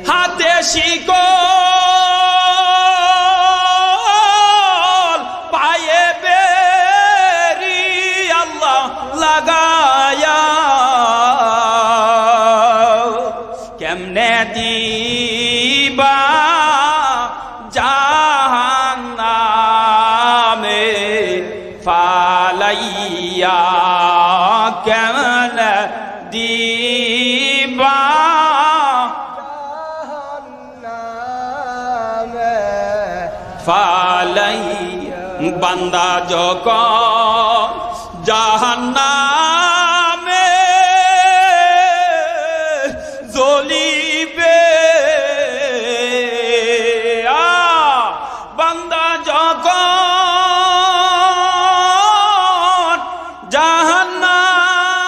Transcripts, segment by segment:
হাতে শিকল পায়ে বেরি আল্লাহ লাগায়া কেমনে দিবা জাহান্নামে ফালাইয়া কেমনে দিবা ফালাইয়া বান্দা যখন জাহান্নামে জ্বলিবে বান্দা যখন জাহান্নামে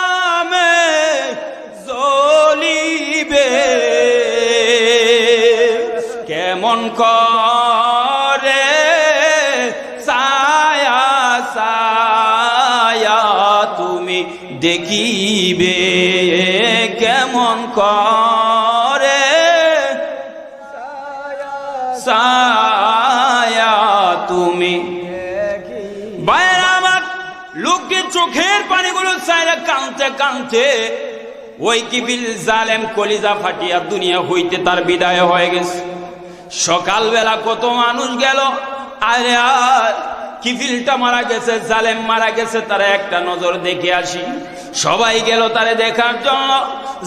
জ্বলিবে কেমন করে ছায়া ছায়া তুমি দেখিবে কেমন করে ছায়া তুমি বাইরে আমার লোককে চোখের পানিগুলো ছায়া কাঁদতে কাঁদতে ওই কিবিল জালেম কলিজা ফাটিয়া দুনিয়া হইতে তার বিদায় হয়ে গেছে। সকালবেলা কত মানুষ গেল, আরে আর কিফিলটা মারা গেছে, জালেম মারা গেছে, তারা একটা নজর দেখে আসি। সবাই গেল তারে দেখার জন্য,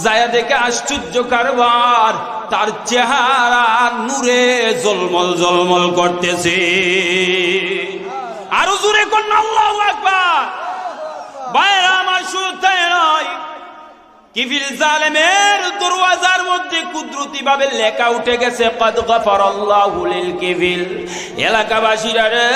যায় দেখে আশ্চর্য কারবার, তার চেহারা নূরে জলমল জলমল করতেছে। আরো জোরে কোন আল্লাহু আকবার। বাইরে আমার শুনতে নয়, কিফিল জালেমের দরওয়াজার মধ্যে কুদরতি ভাবে লেখা উঠে গেছে কদ গফারাল্লাহু লিল কিফিল। এলাকাবাসীরা রে